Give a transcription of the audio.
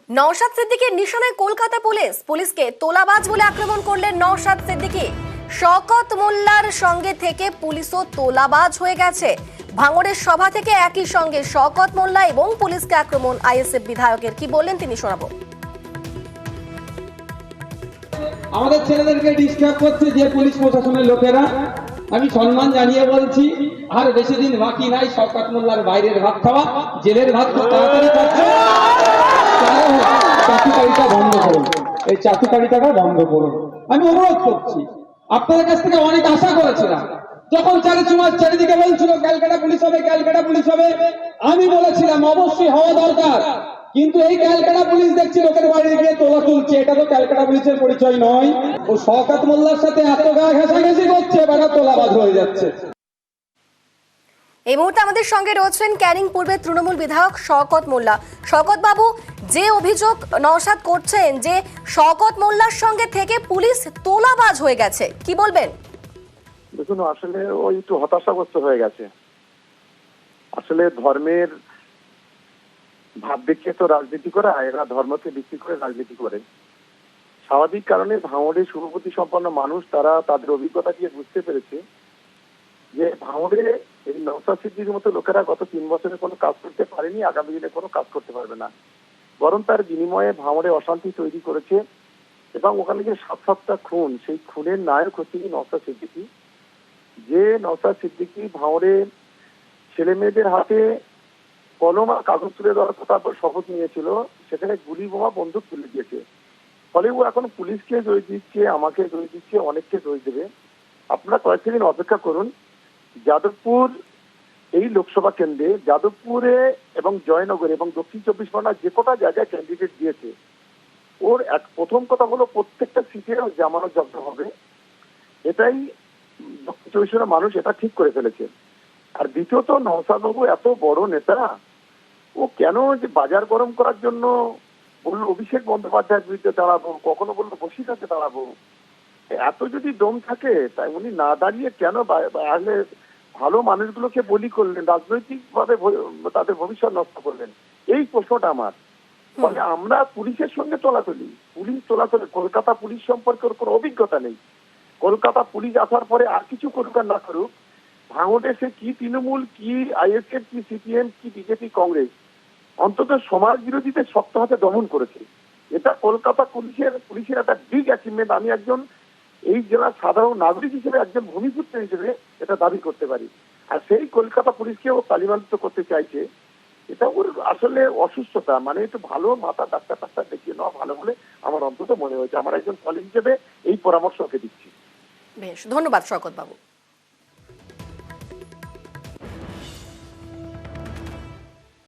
নওশাদ সিদ্দিকীর নিশানায় কলকাতা পুলিশকে তোলাবাজ বলে আক্রমণ করলেন নওশাদ সিদ্দিকী। শওকত মোল্লার সঙ্গে থেকে পুলিশও তোলাবাজ হয়ে গেছে। ভাঙড়ের সভা থেকে একই সঙ্গে শওকত মোল্লা এবং পুলিশকে আক্রমণ আইএসএফ বিধায়কের। কি বললেন তিনি শোনাবো। আমাদের ছেলেদেরকে ডিস্টার্ব করছে যে পুলিশ প্রশাসনের লোকেরা। আমি সম্মান জানিয়ে বলছি, আর বেশি দিন বাকি নাই শওকত মোল্লার বাইরের ভাত খাওয়া, জেলের ভাত খুব তাড়াতাড়ি খাচ্ছে। চাটুকারিতা বন্ধ করুন, এই চাটুকারিতাটা বন্ধ করুন। আমি অনুরোধ করছি, আপনাদের কাছ থেকে অনেক আশা করেছিলাম। যখন চারিদিকে বলছিল ক্যালকাটা পুলিশ হবে, ক্যালকাটা পুলিশ হবে, আমি বলেছিলাম অবশ্যই হওয়া দরকার। কিন্তু এই ক্যালকাটা পুলিশ দেখছি লোকের বাড়ি গিয়ে তোলা তুলছে, এটা তো ক্যালকাটা পুলিশের পরিচয় নয়। ও শওকত মোল্লার সাথে এত গা ঘেঁষাঘেঁষি করছে, বেটা তোলাবাজ হয়ে যাচ্ছে। এই মুহূর্তে আমাদের সঙ্গে রয়েছেন ক্যানিং পূর্বের তৃণমূল বিধায়ক শওকত মোল্লা। শওকত বাবু, যে অভিযোগ নওশাদ করছেন যে শওকত মোল্লার সঙ্গে থেকে পুলিশ তোলাবাজ হয়ে গেছে, কি বলবেন? দেখুন, আসলে ওই একটু হতাশাগ্রস্ত হয়ে গেছে। আসলে ধর্মের ভাব দেখিয়ে তো রাজনীতি করা, এরা ধর্মকে ভিত্তি করে রাজনীতি করে। স্বাভাবিক কারণে ভাঙড়ে শুভবুদ্ধি সম্পন্ন মানুষ তারা তাদের অভিজ্ঞতা দিয়ে বুঝতে পেরেছে যে ভাঙড়ে এই নওশাদ সিদ্দিকীর মতো লোকেরা গত 3 বছরে কোনো কাজ করতে পারেনি, আগামী দিনে কোনো কাজ করতে পারবে না। বরং তার বিনিময়ে ভাঙড়ে অশান্তি তৈরি করেছে এবং ওখানে যে 7-7টা খুন, সেই খুনের নায়ক হচ্ছে নওশাদ সিদ্দিকী। যে নওশাদ সিদ্দিকী ভাঙড়ে ছেলে মেয়েদের হাতে কলম আর কাগজ তুলে দেওয়ার কথা শপথ নিয়েছিল, সেখানে গুলি বোমা বন্দুক তুলে দিয়েছে। ফলে ও এখন পুলিশকে দোষ দিচ্ছে, আমাকে দোষ দিচ্ছে, অনেককে দোষ দেবে। আপনারা কয়েকদিন অপেক্ষা করুন। যাদবপুর এই লোকসভা কেন্দ্রে, যাদবপুরে এবং জয়নগরে এবং দক্ষিণ 24 পরগনার যে কটা জায়গায় ক্যান্ডিডেট দিয়েছে, ওর প্রথম কথা হলো প্রত্যেকটা সিটে জামানত জব্দ হবে। এটাই দক্ষিণ 24 পরগনার মানুষ এটা ঠিক করে ফেলেছে। আর দ্বিতীয়ত, নওশাদ বাবু এত বড় নেতা, ও কেন যে বাজার গরম করার জন্য বললো অভিষেক বন্দ্যোপাধ্যায়ের বিরুদ্ধে দাঁড়াবো, কখনো বললো বসিরহাটে দাঁড়াবো। এত যদি দম থাকে, তাই উনি না দাঁড়িয়ে কেন আসলে ভালো মানুষগুলোকে বলি করলেন, রাজনৈতিক ভাবে তাদের ভবিষ্যৎ নষ্ট করলেন? এই প্রশ্নটা আমার। ফলে আমরা পুলিশের সঙ্গে তোলাতুলি, পুলিশ তোলাতুলি, কলকাতা পুলিশ সম্পর্কে ওর কোনো অভিজ্ঞতা নেই। কলকাতা পুলিশ আসার পরে আর কিছু করুক আর না করুক, ভাঙড়ে সে কি তৃণমূল, কি আইএসএফ, কি সিপিএম, কি বিজেপি, কংগ্রেস, অন্তত সমাজ বিরোধীদের শক্ত হাতে দমন করেছে। এটা কলকাতা পুলিশের একটা বিগ অ্যাচিভমেন্ট। আমি একজন এই জেলার সাধারণ নাগরিক হিসেবে, একজন ভূমিপুত্র হিসেবে এটা দাবি করতে পারি। আর সেই কলকাতা পুলিশকে ও তালিবানিত করতে চাইছে, এটা ওর আসলে অসুস্থতা। মানে একটু ভালো মাথা ডাক্তার দেখিয়ে নেওয়া ভালো বলে আমার অন্তত মনে হয়েছে। আমার একজন কলিগ হিসেবে এই পরামর্শ ওকে দিচ্ছি। বেশ, ধন্যবাদ শওকত বাবু।